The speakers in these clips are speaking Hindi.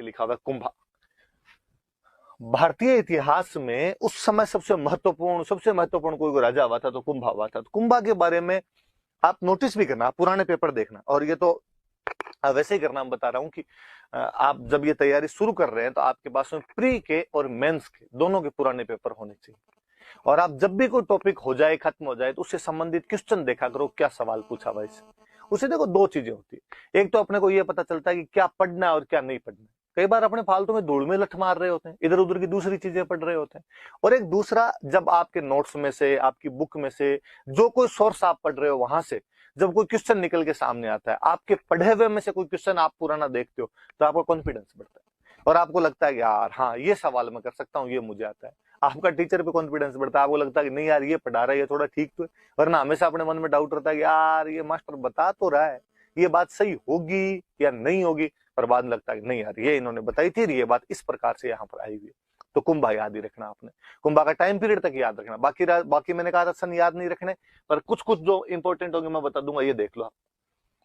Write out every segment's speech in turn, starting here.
लिखा हुआ है कुंभा। भारतीय इतिहास में उस समय सबसे महत्वपूर्ण कोई राजा हुआ था तो कुंभा हुआ था। तो कुंभा के बारे में आप नोटिस भी करना, आप पुराने पेपर देखना, और ये तो वैसे ही करना, मैं बता रहा हूं कि आप जब ये तैयारी शुरू कर रहे हैं तो आपके पास में प्री के और मेंस के दोनों के पुराने पेपर होने चाहिए। और आप जब भी कोई टॉपिक हो जाए, खत्म हो जाए, तो उससे संबंधित क्वेश्चन देखा करो, क्या सवाल पूछा हुआ इससे। उसे देखो, दो चीजें होती है, एक तो अपने को यह पता चलता है कि क्या पढ़ना है और क्या नहीं पढ़ना है। कई बार अपने फालतू में धूल में लठ मार रहे होते हैं, इधर उधर की दूसरी चीजें पढ़ रहे होते हैं। और एक दूसरा, जब आपके नोट्स में से, आपकी बुक में से, जो कोई सोर्स आप पढ़ रहे हो वहां से जब कोई क्वेश्चन निकल के सामने आता है, आपके पढ़े हुए में से कोई क्वेश्चन आप पुराना देखते हो, तो आपका कॉन्फिडेंस बढ़ता है और आपको लगता है कि यार हाँ, ये सवाल मैं कर सकता हूँ, ये मुझे आता है। आपका टीचर पे कॉन्फिडेंस बढ़ता है, आपको लगता है कि नहीं यार, ये पढ़ा रहा है, ये थोड़ा ठीक तो है। वरना हमेशा अपने मन में डाउट रहता है कि यार, ये मास्टर बता तो रहा है, ये बात सही होगी या नहीं होगी, पर बाद में लगता है कि नहीं यार, ये इन्होंने बताई थी, ये बात इस प्रकार से यहाँ पर आई हुई। तो कुंभा याद ही रखना आपने, कुंभा का टाइम पीरियड तक याद रखना। बाकी मैंने कहा था सन याद नहीं रखने, पर कुछ कुछ जो इंपॉर्टेंट होंगे मैं बता दूंगा, ये देख लो आप।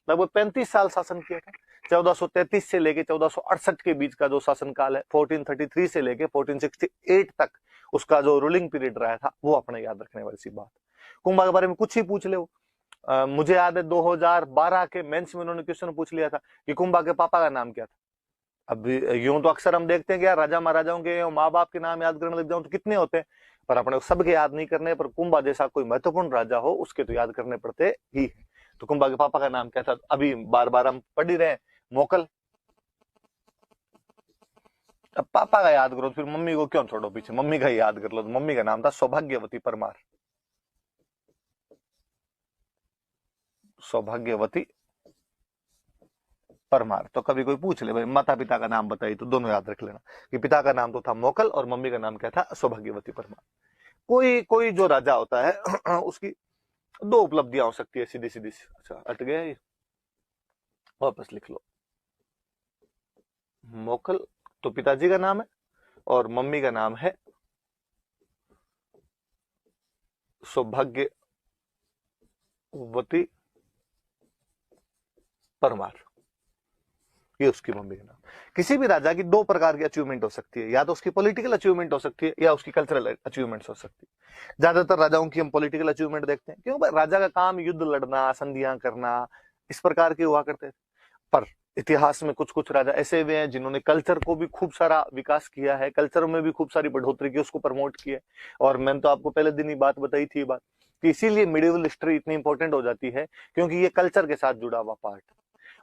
लगभग 35 साल शासन किया था। 1433 से लेके 1468 के बीच का जो शासनकाल है, 1433 से लेके 1468 तक उसका जो रूलिंग पीरियड रहा था, वो अपने याद रखने वाली सी बात। कुंभा के बारे में कुछ ही पूछ ले। मुझे याद है 2012 के मेंस में उन्होंने क्वेश्चन पूछ लिया था कि कुंभा के पापा का नाम क्या था। अब यूं तो अक्सर हम देखते हैं कि यार राजा महाराजाओं के माँ बाप के नाम याद करने लग जाऊं तो कितने होते हैं, पर अपने सबके याद नहीं करने, पर कुंभा जैसा कोई महत्वपूर्ण राजा हो उसके तो याद करने पड़ते ही है। तो कुंभा के पापा का नाम क्या था, अभी बार बार हम पढ़ ही रहे हैं, मोकल। अब पापा का याद करो, फिर मम्मी को क्यों छोड़ो पीछे, मम्मी का ही याद कर लो। तो मम्मी का नाम था सौभाग्यवती परमार। सौभाग्यवती परमार। तो कभी कोई पूछ ले भाई माता पिता का नाम बताइए, तो दोनों याद रख लेना कि पिता का नाम तो था मोकल और मम्मी का नाम क्या था, सौभाग्यवती परमार। कोई कोई जो राजा होता है उसकी दो उपलब्धियां हो सकती है, सीधी सीधी। अच्छा, अट गया ये, वापस लिख लो। मोकल तो पिताजी का नाम है और मम्मी का नाम है सौभाग्यवती परमार, ये उसकी मम्मी का नाम। किसी भी राजा की दो प्रकार की अचीवमेंट हो सकती है, या तो उसकी पॉलिटिकल अचीवमेंट हो सकती है या उसकी कल्चरल अचीवमेंट्स हो सकती है। ज्यादातर राजाओं की हम पॉलिटिकल अचीवमेंट देखते हैं, क्यों भाई, राजा का काम युद्ध लड़ना, संधियां करना, इस प्रकार के हुआ करते थे। पर इतिहास में कुछ कुछ राजा ऐसे हुए हैं जिन्होंने कल्चर को भी खूब सारा विकास किया है, कल्चर में भी खूब सारी बढ़ोतरी की, उसको प्रमोट किया। और मैंने तो आपको पहले दिन ही बात बताई थी, बात कि इसीलिए मिडिवल हिस्ट्री इतनी इंपॉर्टेंट हो जाती है, क्योंकि ये कल्चर के साथ जुड़ा हुआ पार्ट।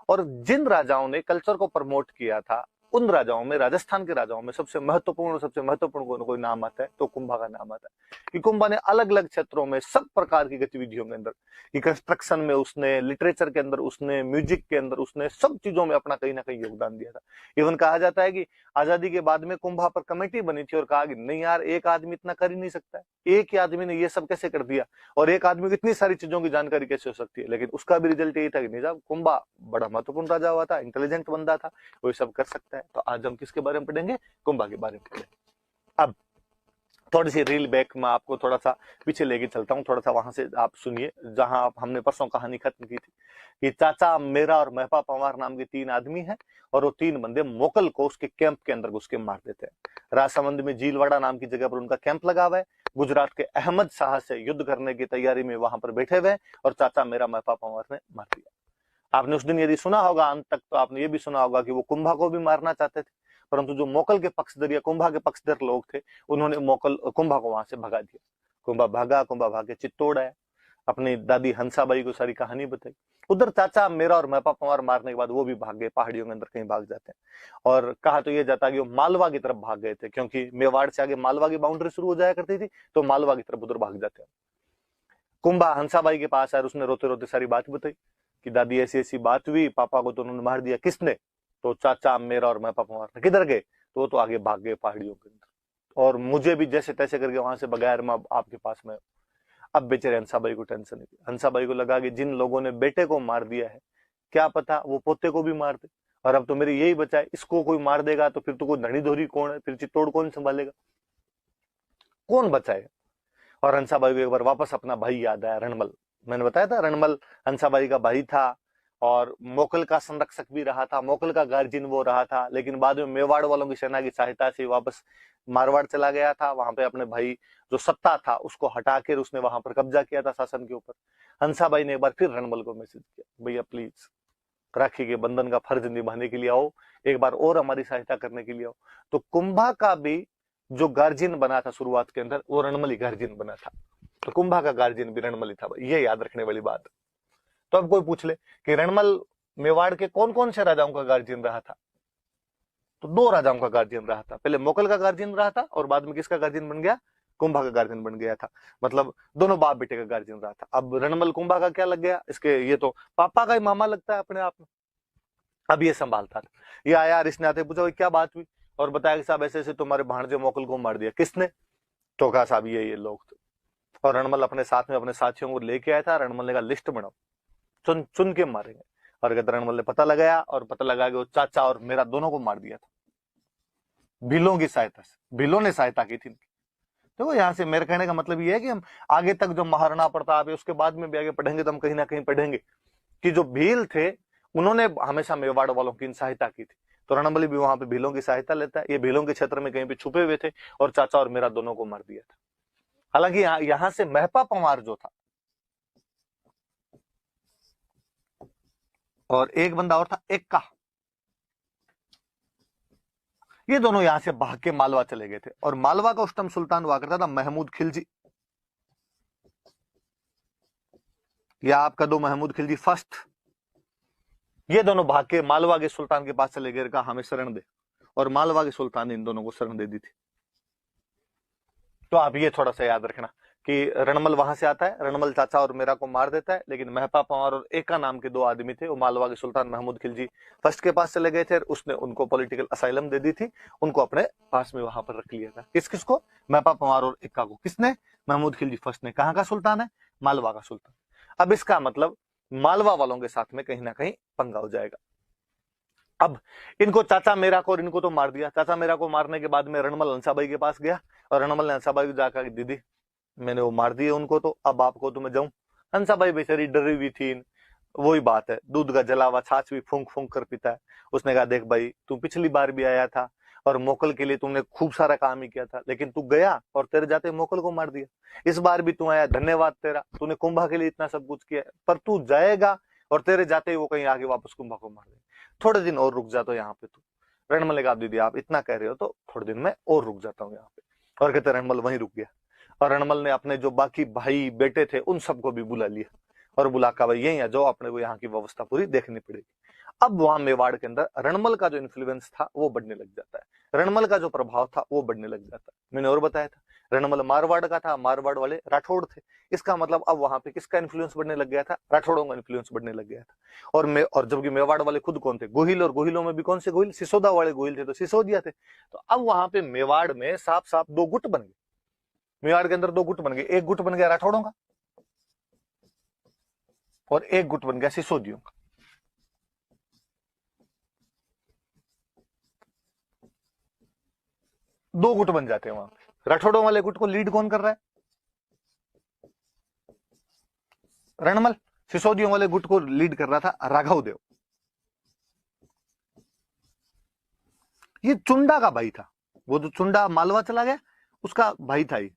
और जिन राजाओं ने कल्चर को प्रमोट किया था, उन राजाओं में, राजस्थान के राजाओं में सबसे महत्वपूर्ण कोई नाम आता है तो कुंभा का नाम आता है। कि कुंभा ने अलग अलग क्षेत्रों में, सब प्रकार की गतिविधियों के अंदर, कि कंस्ट्रक्शन में उसने, लिटरेचर के अंदर उसने, म्यूजिक के अंदर उसने, सब चीजों में अपना कहीं ना कहीं योगदान दिया था। इवन कहा जाता है कि आजादी के बाद में कुंभा पर कमेटी बनी थी और कहा कि नहीं यार, एक आदमी इतना कर ही नहीं सकता है, एक ही आदमी ने ये सब कैसे कर दिया, और एक आदमी को इतनी सारी चीजों की जानकारी कैसे हो सकती है। लेकिन उसका भी रिजल्ट यही था कि नहीं साहब, कुंभा बड़ा महत्वपूर्ण राजा हुआ था, इंटेलिजेंट बंदा था, वो सब कर सकता है। तो आज हम किसके बारे में पढ़ेंगे, कुंभा के बारे में पढ़ेंगे। अब थोड़ी सी रील बैक में आपको थोड़ा सा पीछे लेके चलता हूँ, थोड़ा सा वहां से आप सुनिए, जहां हमने परसों कहानी खत्म की थी कि चाचा मेरा और महपा पंवार नाम के तीन आदमी हैं, और वो तीन बंदे मोकल को उसके कैंप के अंदर घुस के मार देते हैं। राजसमंद में झीलवाड़ा नाम की जगह पर उनका कैंप लगा हुआ है। गुजरात के अहमद शाह से युद्ध करने की तैयारी में वहां पर बैठे हुए, और चाचा मेरा महपा पंवार ने मार दिया। आपने उस दिन यदि सुना होगा अंत तक, तो आपने ये भी सुना होगा कि वो कुंभा को भी मारना चाहते थे, परंतु जो मोकल के पक्षधर या कुंभा के पक्षधर लोग थे, उन्होंने कुंभा को वहां से भगा दिया। कुंभा भाग के चित्तौड़ आया, अपनी दादी हंसाबाई को सारी कहानी बताई। उधर चाचा मेरा और महपा पंवार मारने के बाद वो भी भाग गए, पहाड़ियों के अंदर कहीं भाग जाते हैं। और कहा तो ये जाता कि वो मालवा की तरफ भाग गए थे, क्योंकि मेवाड़ से आगे मालवा की बाउंड्री शुरू हो जाया करती थी, तो मालवा की तरफ उधर भाग जाते हैं। कुंभा हंसाबाई के पास आया, उसने रोते रोते सारी बात बताई कि दादी ऐसी ऐसी बात हुई, पापा को तो उन्होंने मार दिया। किसने? तो चाचा मेरा और महपा पंवार ने। किधर गए? तो वो तो आगे भाग गए पहाड़ियों के अंदर, और मुझे भी जैसे तैसे करके वहां से बगैर मैं आपके पास में। अब बेचारे हंसाबाई को टेंशन थी। हंसाबाई को लगा कि जिन लोगों ने बेटे को मार दिया है, क्या पता वो पोते को भी मार दे, और अब तो मेरी यही बचा है, इसको कोई मार देगा तो फिर तो कोई धनी धोरी कौन है, फिर चित्तौड़ कौन संभालेगा, कौन बचाएगा। और हंसाबाई को एक बार वापस अपना भाई याद आया, रणमल। मैंने बताया था रणमल हंसाबाई का भाई था, और मोकल का संरक्षक भी रहा था, मोकल का गार्जियन वो रहा था, लेकिन बाद में मेवाड़ वालों की सेना की सहायता से वापस मारवाड़ चला गया था। वहां पे अपने भाई जो सत्ता था उसको हटा कर उसने वहां पर कब्जा किया था शासन के ऊपर। हंसाबाई ने एक बार फिर रणमल को मैसेज किया, भैया प्लीज राखी के बंधन का फर्ज निभाने के लिए आओ, एक बार और हमारी सहायता करने के लिए आओ। तो कुंभा का भी जो गार्जियन बना था शुरुआत के अंदर, वो रणमली गार्जियन बना था। तो कुंभा का गार्जियन भी रणमली था, ये याद रखने वाली बात। तो अब कोई पूछ ले कि रणमल मेवाड़ के कौन कौन से राजाओं का गार्जियन रहा था, तो दो राजाओं का गार्जियन रहा था। पहले मोकल का गार्जियन रहा था और बाद में किसका गार्जियन बन गया, कुंभा का गार्जियन बन गया था। मतलब दोनों बाप बेटे का गार्जियन रहा था। अब रणमल कुंभा का क्या लग गया, इसके ये तो पापा का ही मामा लगता है अपने आप में। अब ये संभालता था, ये आया और इसने आते पूछा क्या बात हुई, और बताया कि साहब ऐसे ऐसे तुम्हारे भाणजे मोकल को मार दिया। किसने, तो कहा साहब ये लोग थे। और रणमल अपने साथ में अपने साथियों को लेके आया था। रणमल ने कहा लिस्ट बनाओ, चुन चुन के मारेंगे। और रणमल ने पता लगाया और पता लगा कि वो चाचा और मेरा दोनों को मार दिया था भीलों की सहायता से। भीलों ने सहायता की थी। तो यहाँ से मेरे कहने का मतलब ये है कि हम आगे तक जो महाराणा प्रताप है उसके बाद में भी आगे पढ़ेंगे तो हम कहीं ना कहीं पढ़ेंगे कि जो भील थे उन्होंने हमेशा मेवाड़ वालों की सहायता की थी। तो रणबली भी वहां पे भीलों की सहायता लेता है। ये भीलों के क्षेत्र में कहीं पे छुपे हुए थे और चाचा और मेरा दोनों को मार दिया था। हालांकि यहां से महपा पंवार जो था और एक बंदा और था एक्का, ये दोनों यहां से भाग के मालवा चले गए थे। और मालवा का उच्चतम सुल्तान हुआ करता था महमूद खिलजी, या आपका दो महमूद खिलजी फर्स्ट। ये दोनों भाग के मालवा के सुल्तान के पास चले गए, कहा हमें शरण दे, और मालवा के सुल्तान ने इन दोनों को शरण दे दी थी। तो आप ये थोड़ा सा याद रखना कि रणमल वहां से आता है, रणमल चाचा और मेरा को मार देता है, लेकिन महपा पंवार और एका नाम के दो आदमी थे, वो मालवा के सुल्तान महमूद खिलजी फर्स्ट के पास चले गए थे। उसने उनको पॉलिटिकल असाइलम दे दी थी, उनको अपने पास में वहां पर रख लिया था। किस किसको, महपा पंवार और एका को। किसने, महमूद खिलजी फर्स्ट ने। कहां का सुल्तान है, मालवा का सुल्तान। अब इसका मतलब मालवा वालों के साथ में कहीं ना कहीं पंगा हो जाएगा। अब इनको चाचा मेरा को और इनको तो मार दिया। चाचा मेरा को मारने के बाद में रणमल हंसाबाई के पास गया और रणमल ने हंसाबाई को जाकर, दीदी मैंने वो मार दिए उनको, तो अब आपको तो मैं जाऊं। हंसाबाई बेचारी डरी हुई थी। वही बात है, दूध का जला हुआ छाछ भी फूंक फूंक कर पीता है। उसने कहा देख भाई, तू पिछली बार भी आया था और मोकल के लिए तुमने खूब सारा काम ही किया था, लेकिन तू गया और तेरे जाते मोकल को मार दिया। इस बार भी तू आया, धन्यवाद तेरा, तूने कुंभा के लिए इतना सब कुछ किया, पर तू जाएगा और तेरे जाते ही वो कहीं आगे वापस कुंभा को मार दे। थोड़े दिन और रुक जा तो यहाँ पे तू। रणमल ने कहा दीदी आप इतना कह रहे हो तो थोड़े दिन में और रुक जाता हूँ यहाँ पे। और कहते रणमल वहीं रुक गया। और रणमल ने अपने जो बाकी भाई बेटे थे उन सबको भी बुला लिया और बुला कर भाई यही है जो अपने को यहाँ की व्यवस्था पूरी देखनी पड़ेगी। अब वहां मेवाड़ के अंदर रणमल का जो इन्फ्लुएंस था वो बढ़ने लग जाता है, रणमल का जो प्रभाव था वो बढ़ने लग जाता है। मैंने और बताया था रणमल मारवाड़ का था, मारवाड़ वाले राठौड़ थे। इसका मतलब अब वहां पे किसका इन्फ्लुएंस बढ़ने लग गया था, राठौड़ों का इन्फ्लुएंस बढ़ने लग गया था। और जबकि मेवाड़ वाले खुद कौन थे, गोहिल, और गोहिलों में भी कौन से गोहिल, सिसोदा वाले गोहिल थे, तो सिसोदिया थे। तो अब वहां पे मेवाड़ में साफ साफ दो गुट बन गए। मेवाड़ के अंदर दो गुट बन गए, एक गुट बन गया राठौड़ों का और एक गुट बन गया सिसोदियों का। दो गुट बन जाते हैं वहां पे। राठौड़ों वाले गुट को लीड कौन कर रहा है, रणमल। सिसोदियों वाले गुट को लीड कर रहा था राघव देव। ये चुंडा का भाई था, वो जो चुंडा मालवा चला गया उसका भाई था ये।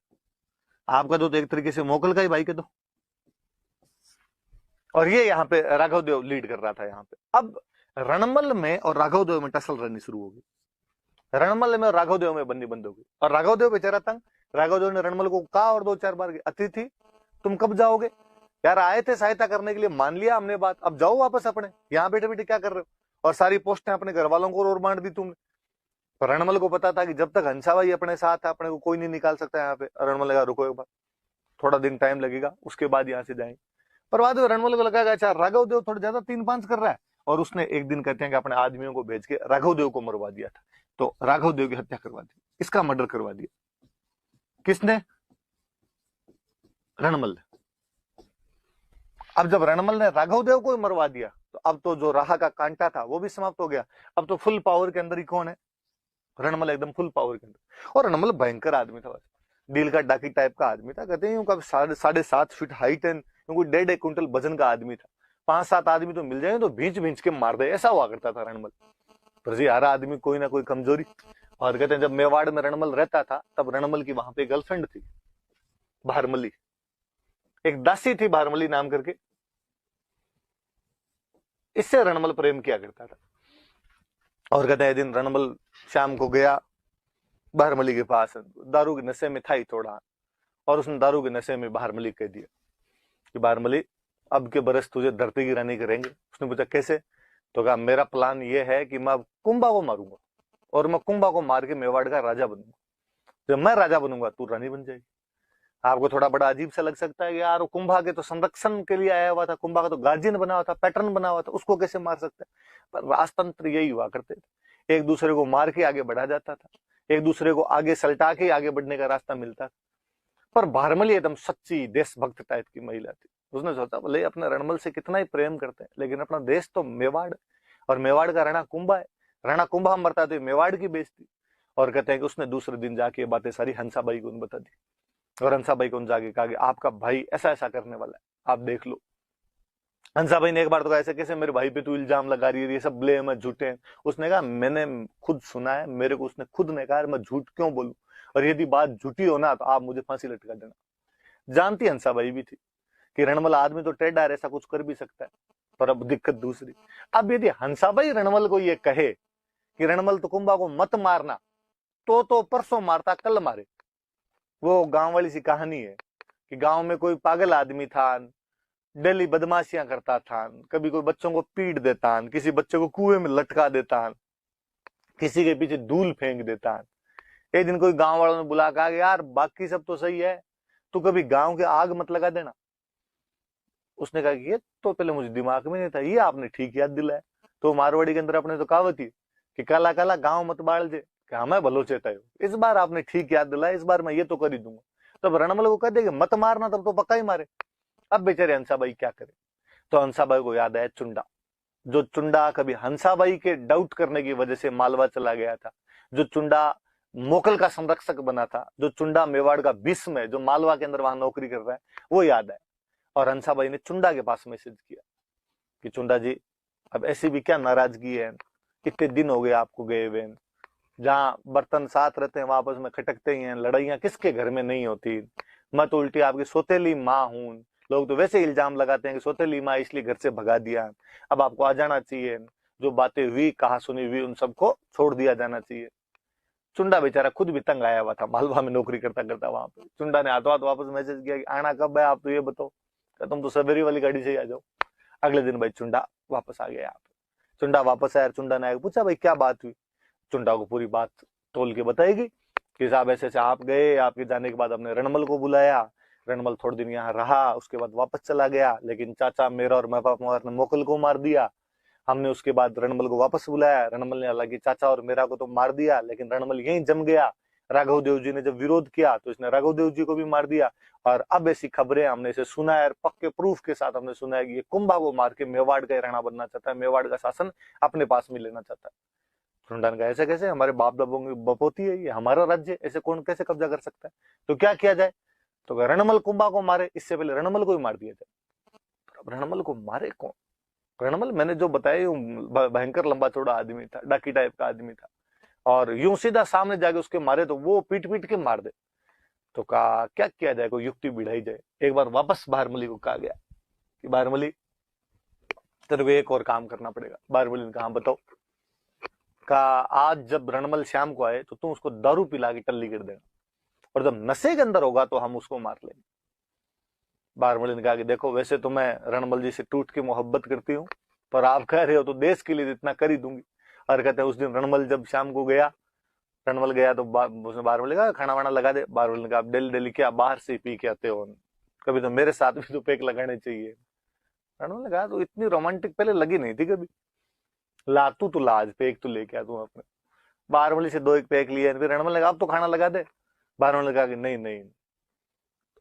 आपका तो एक तरीके से मोकल का ही भाई के दो। और ये यहाँ पे राघव देव लीड कर रहा था यहाँ पे। अब रणमल में और राघव देव में टसल रहनी शुरू होगी। रणमल में और राघव देव में बंदी बंद होगी और राघव देव बेचारा तंग। राघव देव ने रणमल को कहा और 2-4 बार, अतिथि तुम कब जाओगे यार, आए थे सहायता करने के लिए, मान लिया हमने बात, अब जाओ वापस अपने, यहाँ बैठे बैठे क्या कर रहे हो, और सारी पोस्टें अपने घर वालों को और बांट दी तुमने। रणमल को पता था कि जब तक हंसाबाई अपने साथ है अपने को कोई नहीं निकाल सकता यहाँ पे। रणमल लगा रुको एक बार, थोड़ा दिन टाइम लगेगा, उसके बाद यहाँ से जाएंगे। पर बाद में रणमल को लगा अच्छा राघव देव थोड़ा ज्यादा 3-5 कर रहा है, और उसने एक दिन कहते हैं कि अपने आदमियों को भेज के राघव देव को मरवा दिया था। तो राघव देव की हत्या करवा दी, इसका मर्डर करवा दिया। किसने, रणमल ने। अब जब रणमल ने राघव देव को मरवा दिया तो अब तो जो राह का कांटा था वो भी समाप्त हो गया। अब तो फुल पावर के अंदर ही कौन है, रणमल एकदम फुल पावर के अंदर। और रणमल भयंकर आदमी था, डील का डाकी टाइप का आदमी था। कहते हैं 7.5 फीट हाइट एंड 1.5 क्विंटल वजन का आदमी था। 5-7 आदमी तो मिल जाए तो भींच भींच के मार दे, ऐसा हुआ करता था रणमल। पर जी हर आदमी कोई ना कोई कमजोरी। और कहते हैं जब मेवाड़ में रणमल रहता था तब रणमल की वहां पे गर्लफ्रेंड थी भारमली, एक दासी थी भारमली नाम करके, इससे रणमल प्रेम किया करता था। और कहते हैं दिन रणमल शाम को गया भारमली के पास, दारू के नशे में था ही थोड़ा, और उसने दारू के नशे में भारमली कह दिया कि भारमली अब के बरस तुझे धरती की रानी करेंगे। उसने पूछा कैसे? तो कहा मेरा प्लान ये है कि मैं कुंभा को मारूंगा और मैं कुंभा को मार के मेवाड़ का राजा बनूंगा। जब मैं राजा बनूंगा तू रानी बन जाएगी। आपको थोड़ा बड़ा अजीब सा लग सकता है कि यार कुंभा के तो संरक्षण के लिए आया हुआ था, कुंभा का तो गार्जियन बना हुआ था, पैटर्न बना हुआ था, उसको कैसे मार सकते हैं? पर राजतंत्र यही हुआ करते थे, एक दूसरे को मार के आगे बढ़ा जाता था, एक दूसरे को आगे सलटा के आगे बढ़ने का रास्ता मिलता था। पर भारमली एकदम सच्ची देशभक्त टाइप की महिला थी। उसने सोचा भले अपने रणमल से कितना ही प्रेम करते हैं लेकिन अपना देश तो मेवाड़, और मेवाड़ का राणा कुंभा है, राणा कुंभा मरता तो मेवाड़ की बेइज्जती। और कहते हैं कि उसने दूसरे दिन जाके ये बातें सारी हंसाबाई को बता दी, और हंसाबाई को जाके कहा कि आपका भाई ऐसा ऐसा करने वाला है, आप देख लो। हंसाबाई ने एक बार तो कहा ऐसे कैसे मेरे भाई पे तू इल्जाम लगा रही है, ये सब ब्लेम है, झूठे हैं। उसने कहा मैंने खुद सुना है, मेरे को उसने खुद ने कहा मैं झूठ क्यों बोलूं, और यदि बात झूठी हो ना तो आप मुझे फांसी लटका देना। जानती हंसाबाई भी थी कि रणमल आदमी तो टेढ़ा है, ऐसा कुछ कर भी सकता है। पर अब दिक्कत दूसरी, अब यदि हंसाबाई रणमल को ये कहे कि रणमल तो कुंभा को मत मारना, तो परसों मारता कल मारे। वो गांव वाली सी कहानी है कि गांव में कोई पागल आदमी था, डेली बदमाशियां करता था, कभी कोई बच्चों को पीट देता, किसी बच्चे को कुएं में लटका देता, किसी के पीछे धूल फेंक देता। एक दिन कोई गांव वालों ने बुला कहा कि यार बाकी सब तो सही है, तू कभी गांव के आग मत लगा देना। उसने कहा कि ये तो पहले मुझे दिमाग में नहीं था, ये आपने ठीक याद दिलाया। तो मारवाड़ी के अंदर अपने तो कहावत ही कि काला काला गांव मत बाल जे, कि हमें भलो चेता हो, इस बार आपने ठीक याद दिलाया, इस बार मैं ये तो कर ही दूंगा। तब रणमल को कह दे कि मत मारना, तब तो पक्का ही मारे। अब बेचारे हंसाबाई क्या करे? तो हंसाबाई को याद आया चुंडा, जो चुंडा कभी हंसाबाई के डाउट करने की वजह से मालवा चला गया था, जो चुंडा मोकल का संरक्षक बना था, जो चुंडा मेवाड़ का भीष्म है, जो मालवा के अंदर वहां नौकरी कर रहा है, वो याद है। और हंसाबाई ने चुंडा के पास मैसेज किया कि चुंडा जी अब ऐसी भी क्या नाराजगी है, कितने दिन हो गए आपको गए हुए, जहां बर्तन साथ रहते हैं वहां आपस में खटकते ही हैं, लड़ाइयां किसके घर में नहीं होती। मैं तो उल्टी आपकी सौतेली माँ हूं, लोग तो वैसे इल्जाम लगाते हैं कि सौतेली माँ इसलिए घर से भगा दिया, अब आपको आ जाना चाहिए, जो बातें हुई कहा सुनी हुई उन सबको छोड़ दिया जाना चाहिए। चुंडा बेचारा खुद भी तंग आया हुआ था, मालवा में नौकरी करता करता वहां पे। चुंडा ने हाथों हाथ वापस मैसेज किया कि आना कब है आप, तो ये बताओ। तुम तो सवेरी वाली गाड़ी से ही आ जाओ। अगले दिन भाई चुंडा वापस आ गया यहाँ पे। चुंडा वापस आया, चुंडा ने आगे पूछा भाई क्या बात हुई। चुंडा को पूरी बात तोल के बताएगी कि साहब ऐसे ऐसे आप गए, आपके जाने के बाद हमने रणमल को बुलाया, रणमल थोड़े दिन यहाँ रहा, उसके बाद वापस चला गया, लेकिन चाचा मेरा और मेरे पापा ने मोकल को मार दिया। हमने उसके बाद रणमल को वापस बुलाया, रणमल ने हालांकि चाचा और मेरा को तो मार दिया, लेकिन रणमल यहीं जम गया। राघव देव जी ने जब विरोध किया तो इसने राघव देव जी को भी मार दिया। और अब ऐसी खबरें हमने इसे सुना है, पक्के प्रूफ के साथ हमने सुना है कि ये कुंभा को मार के मेवाड़ का राणा बनना चाहता है, मेवाड़ का शासन अपने पास में लेना चाहता है। चुंडा ने कहा ऐसे कैसे, हमारे बाप दादों की बपोती है, ये हमारा राज्य, ऐसे कौन कैसे कब्जा कर सकता है, तो क्या किया जाए। तो रणमल कुंभा को मारे, इससे पहले रणमल को ही मार दिया जाए। अब रणमल को मारे कौन? रणमल मैंने जो बताया भयंकर लंबा चौड़ा आदमी था, डाकी टाइप का आदमी था, और यूं सीधा सामने जाके उसके मारे तो वो पीट पीट के मार दे। तो कहा क्या किया जाए, कोई युक्ति बिढ़ाई जाए। एक बार वापस बारमली को कहा गया कि बारमली तेरे को एक और काम करना पड़ेगा। बारमली ने कहा बताओ। कहा आज जब रणमल शाम को आए तो तुम उसको दारू पिला के टल्ली कर देना, और जब नशे के अंदर होगा तो हम उसको मार लेंगे। बारमली ने कहा कि देखो वैसे तो मैं रणमल जी से टूट के मोहब्बत करती हूँ, पर आप कह रहे हो तो देश के लिए इतना कर ही दूंगी। और कहते हैं उस दिन रणमल जब शाम को गया, रणमल गया तो उसने बारमली कहा खाना वाना लगा दे। बारमली ने कहा डेली डेली क्या बाहर से पी के आते हो, कभी तो मेरे साथ भी तो पेक लगाने चाहिए। रणमल ने कहा तो इतनी रोमांटिक पहले लगी नहीं थी कभी, ला तू तो लाज पेक तो लेके आ तू अपने। बारमली से 2-1 पेक लिए, फिर रणमल ने कहा अब तो खाना लगा दे। बारमली ने कहा कि नहीं नहीं,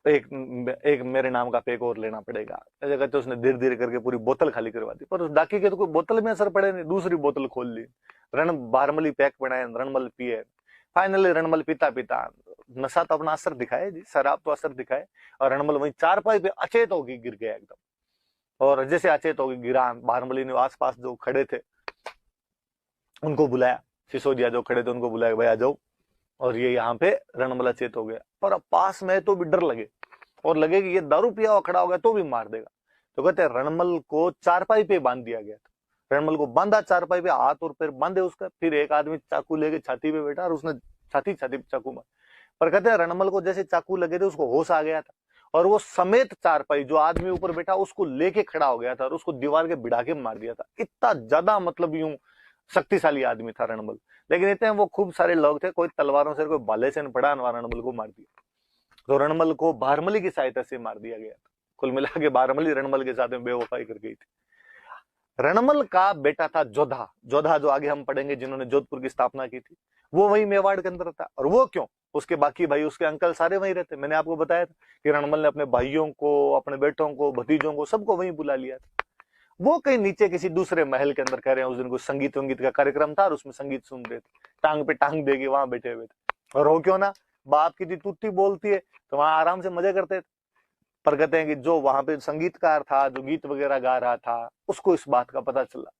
एक मेरे नाम का पेक और लेना पड़ेगा। ऐसे कहते उसने धीरे धीरे करके पूरी बोतल खाली करवा दी, पर उस डाकी के तो कोई बोतल में असर पड़े नहीं, दूसरी बोतल खोल ली। बारमली पैक बनाए, रणमल पिए। फाइनली रणमल पीता पीता, नशा तो अपना असर दिखाए जी, शराब तो असर दिखाए, और रणमल वहीं चारपाई पे अचेत होगी गिर गया एकदम। और जैसे अचेत हो गई गिरान, बारमली ने आसपास जो खड़े थे उनको बुलाया, सिसोदिया जो खड़े थे उनको बुलाया, भाई आ जाओ, और ये यहाँ पे रणमल अचेत हो गया। पर अब पास में तो भी डर लगे, और लगे कि ये दारू पिया हुआ खड़ा हो गया तो भी मार देगा। तो कहते हैं रणमल को चारपाई पे बांध दिया गया था। रणमल को बांधा चारपाई पे, हाथ और पैर बांधे उसका, फिर एक आदमी चाकू लेके छाती पे बैठा और उसने छाती पे चाकू मार। पर कहते हैं रणमल को जैसे चाकू लगे थे उसको होश आ गया था, और वो समेत चारपाई जो आदमी ऊपर बैठा उसको लेके खड़ा हो गया था और उसको दीवार के भिड़ा के मार दिया था। इतना ज्यादा मतलब यूं शक्तिशाली आदमी था रणमल। लेकिन इतने वो खूब सारे लोग थे, कोई तलवारों से कोई भाले से पड़ा, रणमल को मार दिया। तो रणमल को बारमली की सहायता से मार दिया गया था। कुल मिला के बारमली रणमल के साथ में बेवफाई कर गई थी। रणमल का बेटा था जोधा। जोधा जो आगे हम पढ़ेंगे, जिन्होंने जोधपुर की स्थापना की थी, वो वही मेवाड़ के अंदर था। और वो क्यों, उसके बाकी भाई, उसके अंकल सारे वहीं रहते। मैंने आपको बताया था कि रणमल ने अपने भाइयों को, अपने बेटों को, भतीजों को, सबको वहीं बुला लिया था। वो कहीं नीचे किसी दूसरे महल के अंदर कह रहे हैं, उस दिन कोई संगीत वंगीत का कार्यक्रम था और उसमें संगीत सुन रहे थे, टांग पे टांग देके वहां बैठे हुए थे। और हो क्यों ना, बाप की तुत्ती बोलती है तो वहां आराम से मजे करते थे। पर कहते हैं कि जो वहां पे संगीतकार था, जो गीत वगैरह गा रहा था, उसको इस बात का पता चला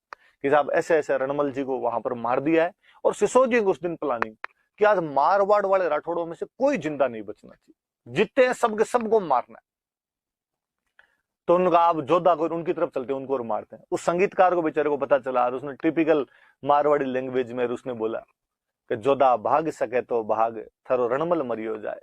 कि साहब ऐसे ऐसे रणमल जी को वहां पर मार दिया है। और सिसोदिया को उस दिन प्लानिंग कि आज मारवाड़ वाले राठौड़ों में से कोई जिंदा नहीं बचना चाहिए, जितने हैं सबके सबको मारना है। तो उनका आप जोधा को उनकी तरफ चलते हैं, उनको और मारते हैं। उस संगीतकार को बेचारे को पता चला और उसने टिपिकल मारवाड़ी लैंग्वेज में उसने बोला कि जोधा भाग सके तो भाग, थारो रणमल मरियो जाए।